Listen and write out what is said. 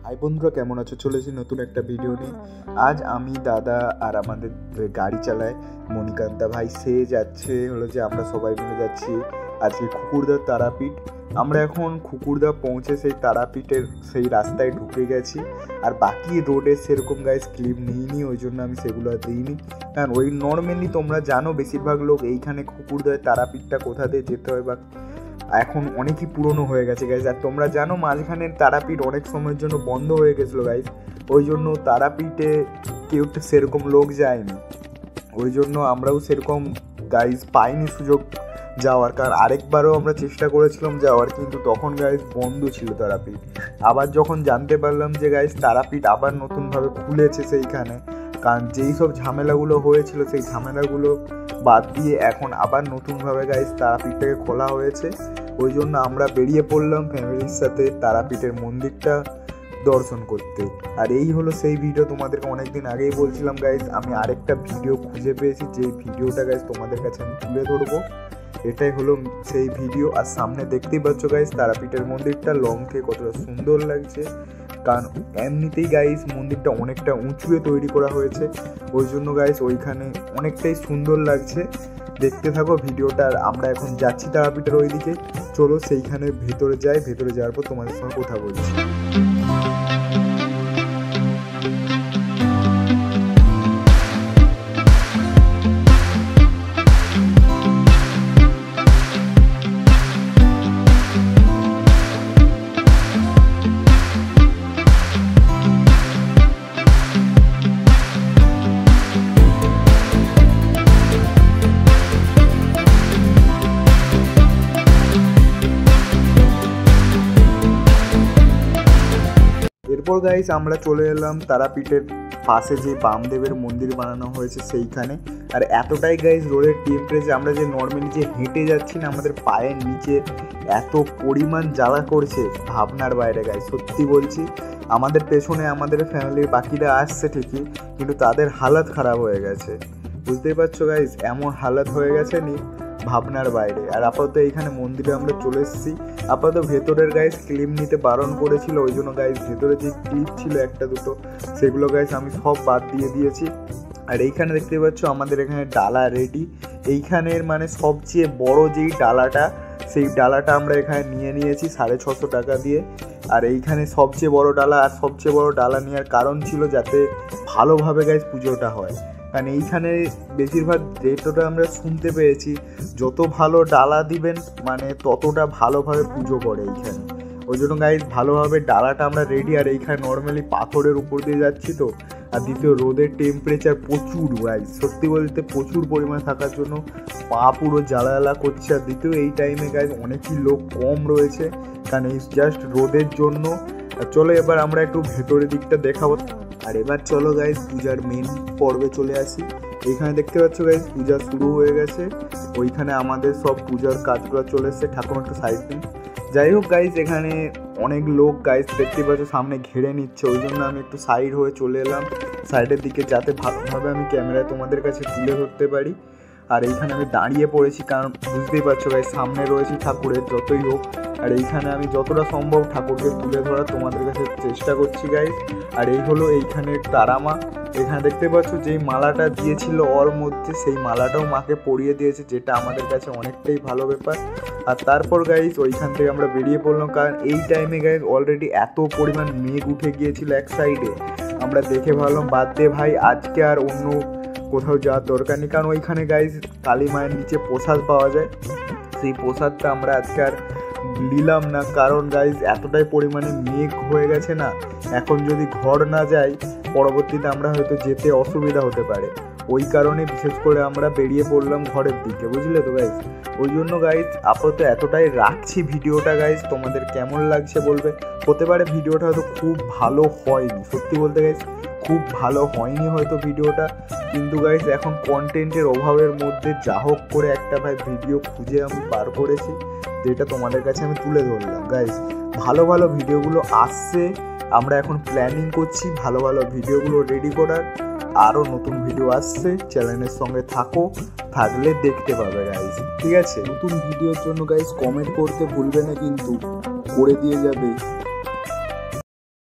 High বন্ধুরা, কেমন আছো? চলেছি নতুন একটা ভিডিও নিয়ে। আজ আমি, দাদা আর আমাদের গাড়ি চালায় মণিকান্তা ভাই, সে যাচ্ছে হলো যে আমরা সবাই মিলে যাচ্ছি আজকে খুকুরদা তারাপীঠ। আমরা এখন খুকুরদা পৌঁছে সেই তারাপীঠের সেই রাস্তায় ঢুকে গেছি। আর বাকি রোডে সেরকম গাইস ক্লিপ নিইনি, ওই জন্য আমি সেগুলো দিইনি। কারণ ওই নর্মালি তোমরা জানো বেশিরভাগ লোক এইখানে খুকুরদায় তারাপীঠটা কোথা দিয়ে যেতে হয়, বা এখন অনেকই পুরনো হয়ে গেছে গাইজ। আর তোমরা জানো মাঝখানে তারাপীঠ অনেক সময়ের জন্য বন্ধ হয়ে গেছিলো গাইজ, ওই জন্য তারাপীঠে কেউ সেরকম লোক যায়নি, ওই জন্য আমরাও সেরকম গাইজ পাইনি সুযোগ যাওয়ার। কারণ আরেকবারও আমরা চেষ্টা করেছিলাম যাওয়ার, কিন্তু তখন গাইজ বন্ধ ছিল তারাপীঠ। আবার যখন জানতে পারলাম যে গাইজ তারাপীঠ আবার নতুনভাবে খুলেছে সেইখানে, কারণ যেই সব ঝামেলাগুলো হয়েছিল সেই ঝামেলাগুলো বাদ দিয়ে এখন আবার নতুনভাবে গাইজ তারাপীঠটাকে খোলা হয়েছে। ওই জন্য আমরা বেরিয়ে পড়লাম ফ্যামিলির সাথে তারাপীঠের মন্দিরটা দর্শন করতে। আর এই হলো সেই ভিডিও, তোমাদেরকে অনেকদিন আগেই বলছিলাম গাইজ আমি আরেকটা ভিডিও খুঁজে পেয়েছি, যেই ভিডিওটা গাইজ তোমাদের কাছে আমি তুলে ধরবো। এটাই হলো সেই ভিডিও। আর সামনে দেখতেই পাচ্ছ গাইজ তারাপীঠের মন্দিরটা লং থেকে কতটা সুন্দর লাগছে, কারণ এমনিতেই গাইজ মন্দিরটা অনেকটা উঁচুয়ে তৈরি করা হয়েছে, ওই জন্য গাইজ ওইখানে অনেকটাই সুন্দর লাগছে। দেখতে থাকো ভিডিওটা। আর আমরা এখন যাচ্ছি তারাপীঠের ওইদিকে, চলো সেইখানে ভেতরে যাই, ভেতরে যাওয়ার পর তোমাদের সঙ্গে কথা বলছি। এরপর গাইস আমরা চলে এলাম তারাপীঠের পাশে যে বামদেবের মন্দির বানানো হয়েছে সেইখানে। আর এতটাই গাইস রোডের টেম্পারেচার, আমরা যে নর্মালি যে হেঁটে যাচ্ছি না, আমাদের পায়ের নিচে এত পরিমাণ জ্বালা করছে ভাবনার বাইরে গাইস। সত্যি বলছি, আমাদের পেছনে আমাদের ফ্যামিলির বাকিরা আসছে ঠিকই, কিন্তু তাদের হালত খারাপ হয়ে গেছে, বুঝতেই পারছো গাইস, এমন হালত হয়ে গেছে নি ভাবনার বাইরে। আর আপাতত এইখানে মন্দিরে আমরা চলে এসেছি। আপাতত ভেতরের গাইস ক্লিপ নিতে বারণ করেছিল, ওই জন্য গাইস ভেতরে যে ক্লিপ ছিল একটা দুটো, সেগুলো গাইস আমি সব বাদ দিয়ে দিয়েছি। আর এইখানে দেখতে পাচ্ছ আমাদের এখানে ডালা রেডি। এইখানের মানে সবচেয়ে বড় যেই ডালাটা, সেই ডালাটা আমরা এখানে নিয়ে নিয়েছি 650 টাকা দিয়ে। আর এইখানে সবচেয়ে বড় ডালা, আর সবচেয়ে বড় ডালা নেওয়ার কারণ ছিল যাতে ভালোভাবে গাইস পুজোটা হয়। কারণ এইখানে বেশিরভাগ যেটা আমরা শুনতে পেয়েছি, যত ভালো ডালা দিবেন মানে ততটা ভালোভাবে পুজো করে এইখানে, ওই জন্য গাইজ ভালোভাবে ডালাটা আমরা রেডি। আর এইখানে নর্মালি পাথরের উপর দিয়ে যাচ্ছি তো, আর দ্বিতীয় রোদের টেম্পারেচার প্রচুর গাইজ, সত্যি বলতে প্রচুর পরিমাণে থাকার জন্য পা পুরো জ্বালা করছে। আর দ্বিতীয় এই টাইমে গাইজ অনেকই লোক কম রয়েছে, কারণ এই জাস্ট রোদের জন্য। চলো এবার আমরা একটু ভেতরের দিকটা দেখাবো। আর এবার চলো গাইজ পূজার মেন পর্বে চলে আসি। এইখানে দেখতে পাচ্ছ গাইজ পূজা শুরু হয়ে গেছে, ওইখানে আমাদের সব পূজার কাজগুলো চলে এসছে। ঠাকুর একটা সাইড দিন। যাই হোক গাইজ এখানে অনেক লোক গাইজ দেখতে পাচ্ছ সামনে ঘিরে নিচ্ছে, ওই জন্য আমি একটু সাইড হয়ে চলে এলাম সাইডের দিকে, যাতে ভালোভাবে আমি ক্যামেরায় তোমাদের কাছে তুলে ধরতে পারি। আর এইখানে আমি দাঁড়িয়ে পড়েছি, কারণ বুঝতেই পারছো গাইজ সামনে রয়েছি ঠাকুরের যতই হোক। আর এইখানে আমি যতটা সম্ভব ঠাকুরকে তুলে ধরার তোমাদের কাছে চেষ্টা করছি গাইজ। আর এই হলো এইখানে তারামা। এখানে দেখতে পাচ্ছ যেই মালাটা দিয়েছিল ওর মধ্যে, সেই মালাটাও মাকে পরিয়ে দিয়েছে, যেটা আমাদের কাছে অনেকটাই ভালো ব্যাপার। আর তারপর গাইজ ওইখান থেকে আমরা বেরিয়ে পড়লাম, কারণ এই টাইমে গাইজ অলরেডি এত পরিমাণ মেঘ উঠে গিয়েছিল এক সাইডে, আমরা দেখে ভাবলাম বাদ দে ভাই, আজকে আর অন্য কোথাও যাওয়ার দরকার নেই। কারণ ওইখানে গাইজ কালী মায়ের নিচে প্রসাদ পাওয়া যায়, সেই প্রসাদটা আমরা আজকে আর নিলাম না, কারণ গাইজ এতটাই পরিমাণে মেঘ হয়ে গেছে না, এখন যদি ঘর না যাই পরবর্তীতে আমরা হয়তো যেতে অসুবিধা হতে পারে। ওই কারণে বিশেষ করে আমরা বেরিয়ে পড়লাম ঘরের দিকে, বুঝলে তো গাইজ। ওই জন্য গাইজ আপাতত এতটাই রাখছি ভিডিওটা। গাইজ তোমাদের কেমন লাগছে বলবে। হতে পারে ভিডিওটা হয়তো খুব ভালো হয়নি, সত্যি বলতে গাইজ খুব ভালো হয়নি হয়তো ভিডিওটা, কিন্তু গাইজ এখন কন্টেন্টের অভাবের মধ্যে যা হোক করে একটা ভাই ভিডিও খুঁজে আমি পার করেছি, যেটা তোমাদের কাছে আমি তুলে ধরলাম। গাইজ ভালো ভালো ভিডিওগুলো আসছে, আমরা এখন প্ল্যানিং করছি ভালো ভালো ভিডিওগুলো রেডি করার। আরও নতুন ভিডিও আসছে, চ্যানেলের সঙ্গে থাকলে দেখতে পাবে গাইজ, ঠিক আছে। নতুন ভিডিওর জন্য গাইজ কমেন্ট করতে ভুলবে না, কিন্তু করে দিয়ে যাবে।